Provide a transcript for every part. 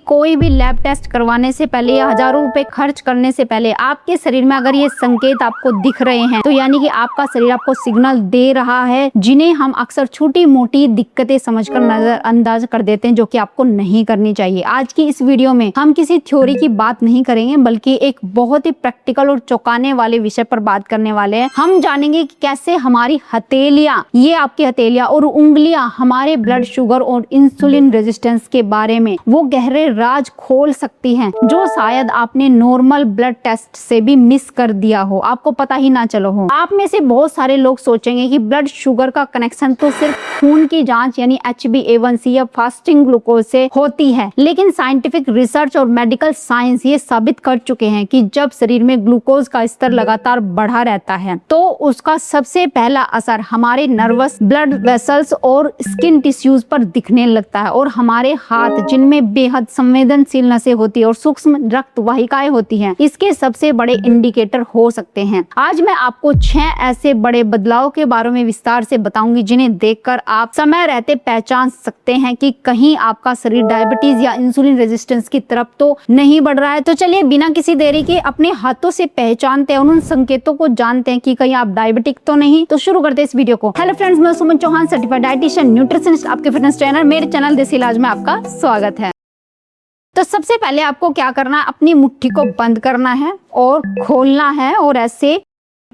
कोई भी lab test करवाने से पहले या हजारों रुपए खर्च करने से पहले आपके शरीर में अगर ये संकेत आपको दिख रहे हैं तो यानी कि आपका शरीर आपको सिग्नल दे रहा है, जिन्हें हम अक्सर छोटी मोटी दिक्कतें समझकर नजरअंदाज कर देते हैं, जो कि आपको नहीं करनी चाहिए। आज की इस वीडियो में हम किसी थ्योरी की बात नहीं करेंगे, बल्कि एक बहुत ही प्रैक्टिकल और चौंकाने वाले विषय पर बात करने वाले हैं। हम जानेंगे कि कैसे हमारी हथेलियां, ये आपकी हथेलियां और उंगलियां हमारे ब्लड शुगर और इंसुलिन रेजिस्टेंस के बारे में वो गहरे राज खोल सकती हैं, जो शायद आपने नॉर्मल ब्लड टेस्ट से भी मिस कर दिया हो, आपको पता ही ना चलो हो। आप में से बहुत सारे लोग सोचेंगे कि ब्लड शुगर का कनेक्शन तो सिर्फ खून की जांच यानी HbA1c या फास्टिंग ग्लूकोज से होती है, लेकिन साइंटिफिक रिसर्च और मेडिकल साइंस ये साबित कर चुके हैं कि जब शरीर में ग्लूकोज का स्तर लगातार बढ़ा रहता है तो उसका सबसे पहला असर हमारे नर्वस, ब्लड वेसल्स और स्किन टिश्यूज पर दिखने लगता है, और हमारे हाथ जिनमें बेहद संवेदनशील नसें होती है और सूक्ष्म रक्त वाहिकाएं होती हैं, इसके सबसे बड़े इंडिकेटर हो सकते हैं। आज मैं आपको 6 ऐसे बड़े बदलाव के बारे में विस्तार से बताऊंगी, जिन्हें देखकर आप समय रहते पहचान सकते हैं कि कहीं आपका शरीर डायबिटीज या इंसुलिन रेजिस्टेंस की तरफ तो नहीं बढ़ रहा है। तो चलिए बिना किसी देरी के अपने हाथों से पहचानते हैं, उन संकेतों को जानते हैं कि कहीं आप डायबिटिक तो नहीं। तो शुरू करते हैं इस वीडियो को। हेलो फ्रेंड्स, मैं सुमन चौहान, सर्टिफाइड डाइटिशियन, न्यूट्रिशनिस्ट, आपके फिटनेस ट्रेनर। मेरे चैनल देसी इलाज में आपका स्वागत है। तो सबसे पहले आपको क्या करना है, अपनी मुट्ठी को बंद करना है और खोलना है और ऐसे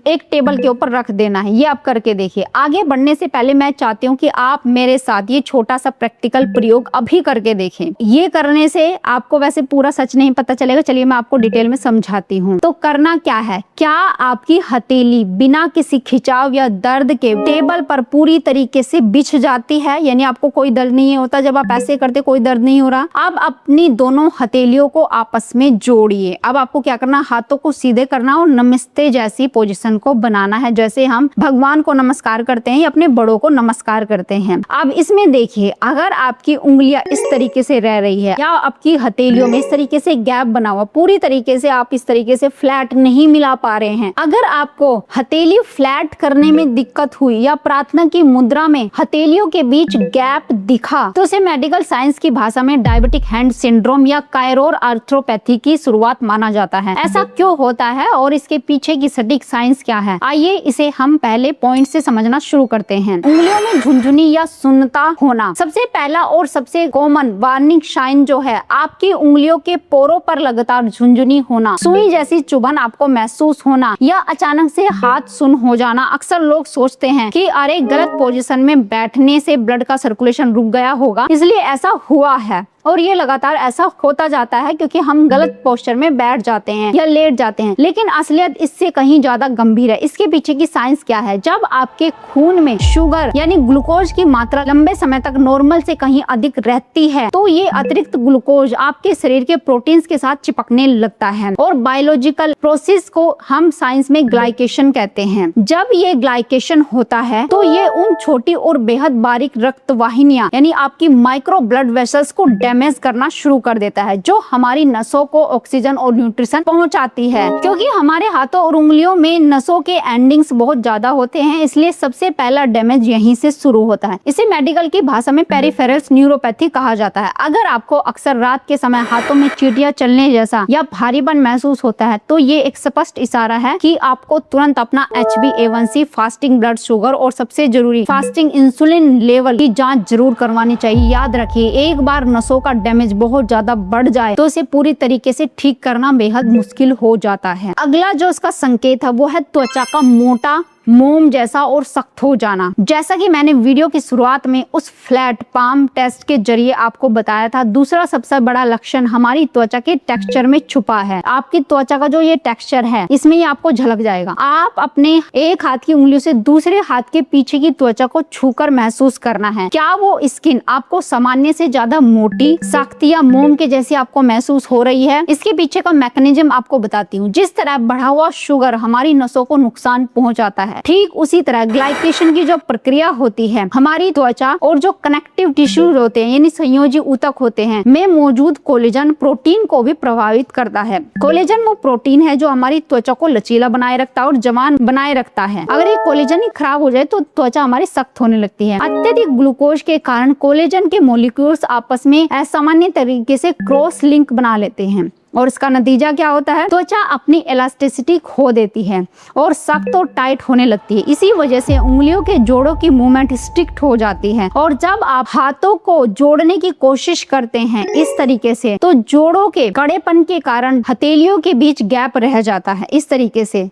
एक टेबल के ऊपर रख देना है। ये आप करके देखिए। आगे बढ़ने से पहले मैं चाहती हूँ कि आप मेरे साथ ये छोटा सा प्रैक्टिकल प्रयोग अभी करके देखें। ये करने से आपको वैसे पूरा सच नहीं पता चलेगा, चलिए मैं आपको डिटेल में समझाती हूँ। तो करना क्या है, क्या आपकी हथेली बिना किसी खिंचाव या दर्द के टेबल पर पूरी तरीके से बिछ जाती है, यानी आपको कोई दर्द नहीं होता, जब आप ऐसे करते कोई दर्द नहीं हो रहा। अब अपनी दोनों हथेलियों को आपस में जोड़िए। अब आपको क्या करना, हाथों को सीधे करना और नमस्ते जैसी पोजीशन को बनाना है, जैसे हम भगवान को नमस्कार करते हैं या अपने बड़ों को नमस्कार करते हैं। अब इसमें देखिए, अगर आपकी उंगलियां इस तरीके से रह रही है या आपकी हथेलियों में इस तरीके से गैप बना हुआ, पूरी तरीके से आप इस तरीके से फ्लैट नहीं मिला पा रहे हैं, अगर आपको हथेली फ्लैट करने में दिक्कत हुई या प्रार्थना की मुद्रा में हथेलियों के बीच गैप दिखा, तो उसे मेडिकल साइंस की भाषा में डायबिटिक हैंड सिंड्रोम या कायरोर आर्थ्रोपैथी की शुरुआत माना जाता है। ऐसा क्यों होता है और इसके पीछे की सटीक साइंस क्या है, आइए इसे हम पहले पॉइंट से समझना शुरू करते हैं। उंगलियों में झुनझुनी या सुन्नता होना सबसे पहला और सबसे कॉमन वार्निंग साइन जो है, आपकी उंगलियों के पोरों पर लगातार झुनझुनी होना, सुई जैसी चुभन आपको महसूस होना या अचानक से हाथ सुन्न हो जाना। अक्सर लोग सोचते हैं कि अरे गलत पोजीशन में बैठने से ब्लड का सर्कुलेशन रुक गया होगा, इसलिए ऐसा हुआ है, और ये लगातार ऐसा होता जाता है क्योंकि हम गलत पोस्चर में बैठ जाते हैं या लेट जाते हैं। लेकिन असलियत इससे कहीं ज्यादा गंभीर है। इसके पीछे की साइंस क्या है, जब आपके खून में शुगर यानी ग्लूकोज की मात्रा लंबे समय तक नॉर्मल से कहीं अधिक रहती है, तो ये अतिरिक्त ग्लूकोज आपके शरीर के प्रोटीन्स के साथ चिपकने लगता है, और बायोलॉजिकल प्रोसेस को हम साइंस में ग्लाइकेशन कहते हैं। जब ये ग्लाइकेशन होता है तो ये उन छोटी और बेहद बारीक रक्त वाहिनियां यानी आपकी माइक्रो ब्लड वेसल्स को डैमेज करना शुरू कर देता है, जो हमारी नसों को ऑक्सीजन और न्यूट्रिशन पहुंचाती है। क्योंकि हमारे हाथों और उंगलियों में नसों के एंडिंग्स बहुत ज्यादा होते हैं, इसलिए सबसे पहला डैमेज यहीं से शुरू होता है। इसे मेडिकल की भाषा में पेरिफेरल न्यूरोपैथी कहा जाता है। अगर आपको अक्सर रात के समय हाथों में चींटियां चलने जैसा या भारीपन महसूस होता है, तो ये एक स्पष्ट इशारा है कि आपको तुरंत अपना HbA1c, फास्टिंग ब्लड शुगर और सबसे जरूरी फास्टिंग इंसुलिन लेवल की जांच जरूर करवानी चाहिए। याद रखिए, एक बार नसों का डैमेज बहुत ज्यादा बढ़ जाए तो इसे पूरी तरीके से ठीक करना बेहद मुश्किल हो जाता है। अगला जो इसका संकेत है वो है त्वचा का मोटा, मोम जैसा और सख्त हो जाना। जैसा कि मैंने वीडियो की शुरुआत में उस फ्लैट पाम टेस्ट के जरिए आपको बताया था, दूसरा सबसे बड़ा लक्षण हमारी त्वचा के टेक्सचर में छुपा है। आपकी त्वचा का जो ये टेक्सचर है, इसमें ये आपको झलक जाएगा। आप अपने एक हाथ की उंगलियों से दूसरे हाथ के पीछे की त्वचा को छूकर महसूस करना है। क्या वो स्किन आपको सामान्य से ज्यादा मोटी, सख्त या मोम के जैसी आपको महसूस हो रही है? इसके पीछे का मैकेनिज्म आपको बताती हूँ। जिस तरह बढ़ा हुआ शुगर हमारी नसों को नुकसान पहुंचाता है, ठीक उसी तरह ग्लाइकेशन की जो प्रक्रिया होती है हमारी त्वचा और जो कनेक्टिव टिश्यूज होते हैं यानी संयोजी ऊतक होते हैं में मौजूद कोलेजन प्रोटीन को भी प्रभावित करता है। कोलेजन वो प्रोटीन है जो हमारी त्वचा को लचीला बनाए रखता है और जवान बनाए रखता है। अगर ये कोलेजन ही खराब हो जाए तो त्वचा हमारी सख्त होने लगती है। अत्यधिक ग्लूकोज के कारण कोलेजन के मॉलिक्यूल्स आपस में असामान्य तरीके से क्रॉस लिंक बना लेते हैं और इसका नतीजा क्या होता है, त्वचा अपनी इलास्टिसिटी खो देती है और सख्त और टाइट होने लगती है। इसी वजह से उंगलियों के जोड़ों की मूवमेंट स्ट्रिक्ट हो जाती है और जब आप हाथों को जोड़ने की कोशिश करते हैं इस तरीके से तो जोड़ों के कड़ेपन के कारण हथेलियों के बीच गैप रह जाता है। इस तरीके से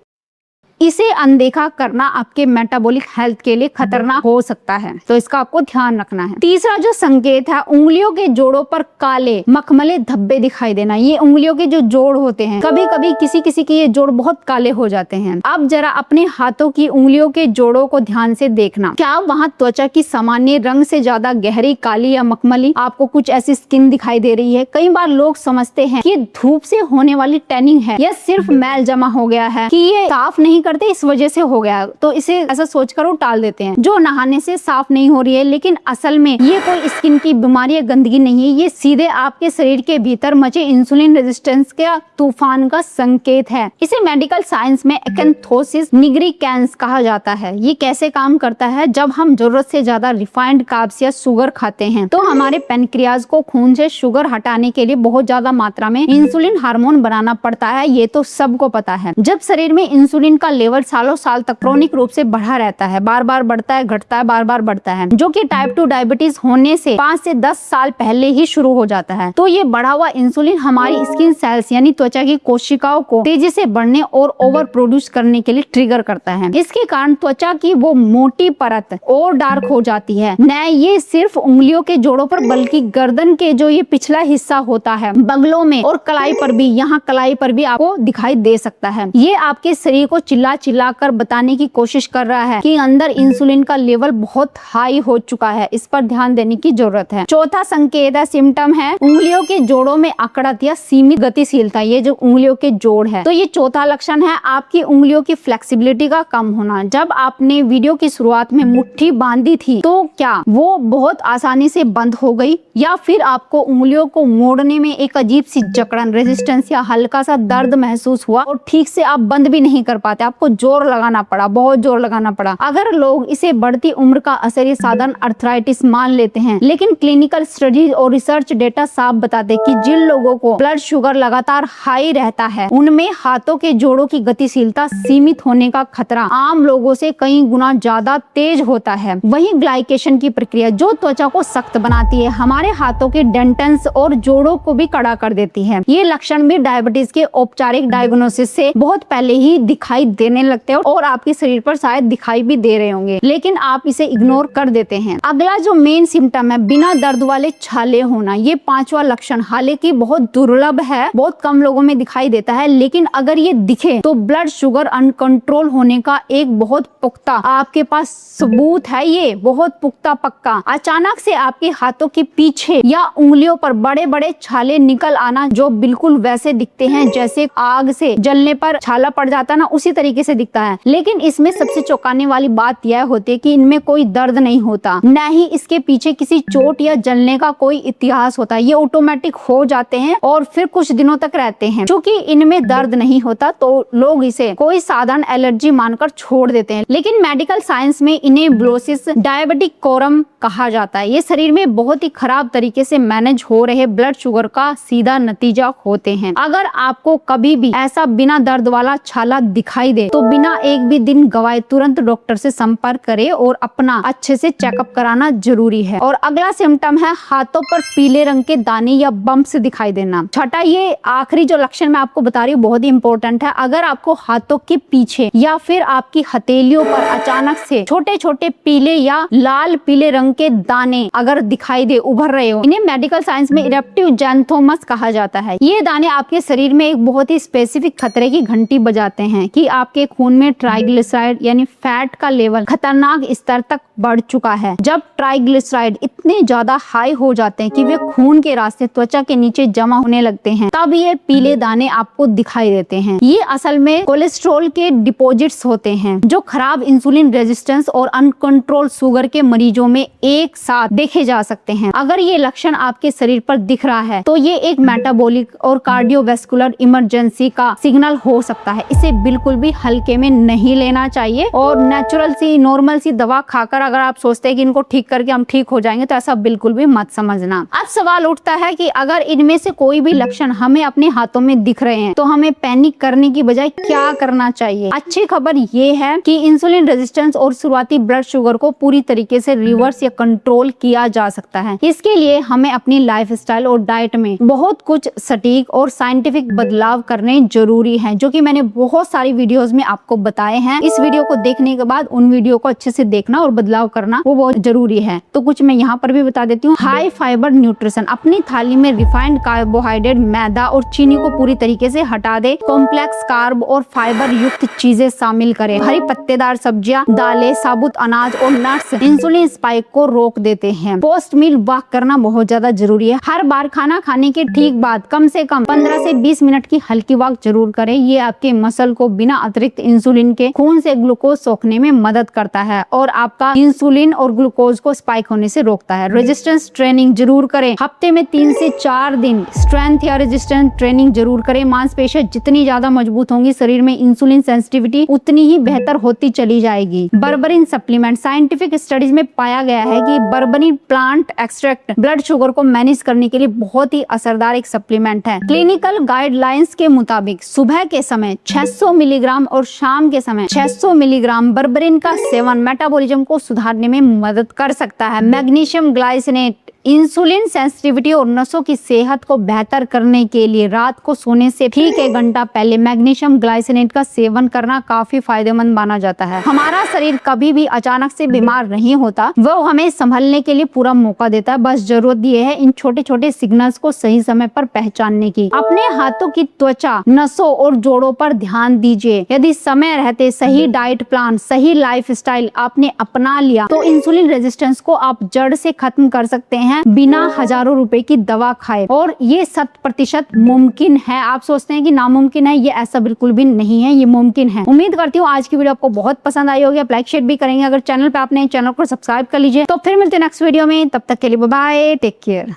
इसे अनदेखा करना आपके मेटाबॉलिक हेल्थ के लिए खतरनाक हो सकता है, तो इसका आपको ध्यान रखना है। तीसरा जो संकेत है, उंगलियों के जोड़ों पर काले मखमले धब्बे दिखाई देना। ये उंगलियों के जो जोड़ होते हैं, कभी कभी किसी किसी के ये जोड़ बहुत काले हो जाते हैं। अब जरा अपने हाथों की उंगलियों के जोड़ों को ध्यान से देखना, क्या वहाँ त्वचा की सामान्य रंग से ज्यादा गहरी काली या मखमली आपको कुछ ऐसी स्किन दिखाई दे रही है। कई बार लोग समझते हैं कि धूप से होने वाली टैनिंग है या सिर्फ मैल जमा हो गया है, कि ये साफ नहीं करते इस वजह से हो गया, तो इसे ऐसा सोचकर वो टाल देते हैं जो नहाने से साफ नहीं हो रही है। लेकिन असल में ये कोई स्किन की बीमारी या गंदगी नहीं है, ये सीधे आपके शरीर के भीतर मचे इंसुलिन रेजिस्टेंस के तूफान का संकेत है। इसे मेडिकल साइंस में एक्यांथोसिस निग्रिकेंस कहा जाता है। ये कैसे काम करता है, जब हम जरूरत से ज्यादा रिफाइंड कार्ब्स या शुगर खाते हैं तो हमारे पेनक्रियाज को खून से शुगर हटाने के लिए बहुत ज्यादा मात्रा में इंसुलिन हार्मोन बनाना पड़ता है। ये तो सबको पता है। जब शरीर में इंसुलिन का लेवल सालों साल तक क्रोनिक रूप से बढ़ा रहता है, बार बार बढ़ता है, घटता है, बार बार बढ़ता है, जो कि टाइप 2 डायबिटीज होने से 5 से 10 साल पहले ही शुरू हो जाता है। तो ये बढ़ा हुआ इंसुलिन हमारी स्किन सेल्स यानी त्वचा की कोशिकाओं को तेजी से बढ़ने और ओवर प्रोड्यूस करने के लिए ट्रिगर करता है। इसके कारण त्वचा की वो मोटी परत और डार्क हो जाती है। न ये सिर्फ उंगलियों के जोड़ों पर बल्कि गर्दन के जो ये पिछला हिस्सा होता है, बगलों में और कलाई पर भी, यहाँ कलाई पर भी आपको दिखाई दे सकता है। ये आपके शरीर को चिल्ला कर बताने की कोशिश कर रहा है कि अंदर इंसुलिन का लेवल बहुत हाई हो चुका है। इस पर ध्यान देने की जरूरत है। चौथा संकेत है, सिम्टम है, उंगलियों के जोड़ों में अकड़त या सीमित गतिशीलता। ये जो उंगलियों के जोड़ है, तो ये चौथा लक्षण है आपकी उंगलियों की फ्लेक्सिबिलिटी का कम होना। जब आपने वीडियो की शुरुआत में मुट्ठी बांधी थी तो क्या वो बहुत आसानी से बंद हो गई, या फिर आपको उंगलियों को मोड़ने में एक अजीब सी जकड़न, रेजिस्टेंस या हल्का सा दर्द महसूस हुआ और ठीक से आप बंद भी नहीं कर पाते, आपको जोर लगाना पड़ा, बहुत जोर लगाना पड़ा। अगर लोग इसे बढ़ती उम्र का असर या साधारण अर्थराइटिस मान लेते हैं, लेकिन क्लिनिकल स्टडीज और रिसर्च डेटा साफ बताते कि जिन लोगों को ब्लड शुगर लगातार हाई रहता है उनमें हाथों के जोड़ों की गतिशीलता सीमित होने का खतरा आम लोगों से कई गुना ज्यादा तेज होता है। वहीं ग्लाइकेशन की प्रक्रिया जो त्वचा को सख्त बनाती है, हमारे हाथों के डेंटन्स और जोड़ों को भी कड़ा कर देती है। ये लक्षण भी डायबिटीज के औपचारिक डायग्नोसिस से बहुत पहले ही दिखाई देने लगते हैं और आपके शरीर पर शायद दिखाई भी दे रहे होंगे, लेकिन आप इसे इग्नोर कर देते हैं। अगला जो मेन सिम्टम है, बिना दर्द वाले छाले होना। ये पांचवा लक्षण हालांकि बहुत दुर्लभ है, बहुत कम लोगों में दिखाई देता है, लेकिन अगर ये दिखे तो ब्लड शुगर अनकंट्रोल होने का एक बहुत पुख्ता आपके पास सबूत है। ये बहुत पुख्ता पक्का। अचानक से आपके हाथों के पीछे या उंगलियों पर बड़े बड़े छाले निकल आना, जो बिल्कुल वैसे दिखते हैं जैसे आग से जलने पर छाला पड़ जाता है ना, उसी तरीके से दिखता है। लेकिन इसमें सबसे चौंकाने वाली बात यह होती है कि इनमें कोई दर्द नहीं होता, न ही इसके पीछे किसी चोट या जलने का कोई इतिहास होता है। ये ऑटोमेटिक हो जाते हैं और फिर कुछ दिनों तक रहते हैं। क्योंकि इनमें दर्द नहीं होता तो लोग इसे कोई साधारण एलर्जी मानकर छोड़ देते हैं, लेकिन मेडिकल साइंस में इन्हें ब्लोसिस डायबिटिक कोरम कहा जाता है। ये शरीर में बहुत ही खराब तरीके से मैनेज हो रहे ब्लड शुगर का सीधा नतीजा होते हैं। अगर आपको कभी भी ऐसा बिना दर्द वाला छाला दिखाई दे तो बिना एक भी दिन गवाए तुरंत डॉक्टर से संपर्क करें और अपना अच्छे से चेकअप कराना जरूरी है। और अगला सिम्टम है हाथों पर पीले रंग के दाने या बम्प्स दिखाई देना। छठा, ये आखिरी जो लक्षण मैं आपको बता रही हूँ बहुत ही इंपॉर्टेंट है। अगर आपको हाथों के पीछे या फिर आपकी हथेलियों पर अचानक से छोटे छोटे पीले या लाल पीले रंग के दाने अगर दिखाई दे, उभर रहे हो, इन्हें मेडिकल साइंस में इरेप्टिव जैंथोमस कहा जाता है। ये दाने आपके शरीर में एक बहुत ही स्पेसिफिक खतरे की घंटी बजाते हैं कि आप आपके खून में ट्राइग्लिसराइड यानी फैट का लेवल खतरनाक स्तर तक बढ़ चुका है। जब ट्राइग्लिसराइड इतने ज्यादा हाई हो जाते हैं कि वे खून के रास्ते त्वचा के नीचे जमा होने लगते हैं, तब ये पीले दाने आपको दिखाई देते हैं। ये असल में कोलेस्ट्रॉल के डिपॉजिट्स होते हैं जो खराब इंसुलिन रेजिस्टेंस और अनकंट्रोल शुगर के मरीजों में एक साथ देखे जा सकते हैं। अगर ये लक्षण आपके शरीर पर दिख रहा है तो ये एक मेटाबॉलिक और कार्डियोवैस्कुलर इमरजेंसी का सिग्नल हो सकता है। इसे बिल्कुल भी हल्के में नहीं लेना चाहिए और नेचुरल सी नॉर्मल सी दवा खाकर अगर आप सोचते हैं कि इनको ठीक करके हम ठीक हो जाएंगे तो ऐसा बिल्कुल भी मत समझना। अब सवाल उठता है कि अगर इनमें से कोई भी लक्षण हमें अपने हाथों में दिख रहे हैं तो हमें पैनिक करने की बजाय क्या करना चाहिए। अच्छी खबर ये है कि इंसुलिन रेजिस्टेंस और शुरुआती ब्लड शुगर को पूरी तरीके से रिवर्स या कंट्रोल किया जा सकता है। इसके लिए हमें अपनी लाइफस्टाइल और डाइट में बहुत कुछ सटीक और साइंटिफिक बदलाव करने जरूरी हैं, जो कि मैंने बहुत सारी वीडियोस में आपको बताए हैं। इस वीडियो को देखने के बाद उन वीडियो को अच्छे से देखना और बदलाव करना वो बहुत जरूरी है। तो कुछ मैं यहाँ पर भी बता देती हूँ। हाई फाइबर न्यूट्रिशन, अपनी थाली में रिफाइंड कार्बोहाइड्रेट, मैदा और चीनी को पूरी तरीके से हटा दे। कॉम्प्लेक्स कार्ब और फाइबर युक्त चीजें शामिल करें। हरी पत्तेदार सब्जियां, दालें, साबुत अनाज और नट्स इंसुलिन स्पाइक को रोक देते हैं। पोस्ट मील वॉक करना बहुत ज्यादा जरूरी है। हर बार खाना खाने के ठीक बाद कम से कम 15 से 20 मिनट की हल्की वॉक जरूर करें। ये आपके मसल को बिना अतिरिक्त इंसुलिन के खून से ग्लूकोज सोखने में मदद करता है और आपका इंसुलिन और ग्लूकोज को स्पाइक होने से रोकता है। रेजिस्टेंस ट्रेनिंग जरूर करें। हफ्ते में 3 से 4 दिन स्ट्रेंथ या रेजिस्टेंस ट्रेनिंग जरूर करें। मांसपेशियां जितनी ज्यादा मजबूत होंगी, शरीर में इंसुलिन सेंसिटिविटी उतनी ही बेहतर होती चली जाएगी। बर्बरिन सप्लीमेंट, साइंटिफिक स्टडीज में पाया गया है कि बर्बरिन प्लांट एक्सट्रैक्ट ब्लड शुगर को मैनेज करने के लिए बहुत ही असरदार एक सप्लीमेंट है। क्लिनिकल गाइडलाइंस के मुताबिक सुबह के समय 600 मिलीग्राम और शाम के समय 600 मिलीग्राम बर्बरिन का सेवन मेटाबॉलिज्म को सुधारने में मदद कर सकता है। मैग्नीशियम ग्लाइसिनेट इंसुलिन सेंसिटिविटी और नसों की सेहत को बेहतर करने के लिए रात को सोने से ठीक 1 घंटा पहले मैग्नीशियम ग्लाइसिनेट का सेवन करना काफी फायदेमंद माना जाता है। हमारा शरीर कभी भी अचानक से बीमार नहीं होता, वो हमें संभलने के लिए पूरा मौका देता है। बस जरूरत ये है इन छोटे छोटे सिग्नल्स को सही समय पर पहचानने की। अपने हाथों की त्वचा, नसों और जोड़ों पर ध्यान दीजिए। यदि समय रहते सही डाइट प्लान, सही लाइफस्टाइल आपने अपना लिया तो इंसुलिन रेजिस्टेंस को आप जड़ से खत्म कर सकते हैं बिना हजारों रुपए की दवा खाए। और ये 100% मुमकिन है। आप सोचते हैं कि नामुमकिन है, ये ऐसा बिल्कुल भी नहीं है, ये मुमकिन है। उम्मीद करती हूँ आज की वीडियो आपको बहुत पसंद आई होगी। आप लाइक शेयर भी करेंगे। अगर चैनल पे आपने चैनल को सब्सक्राइब कर लीजिए। तो फिर मिलते हैं नेक्स्ट वीडियो में। तब तक के लिए बाय बाय, टेक केयर।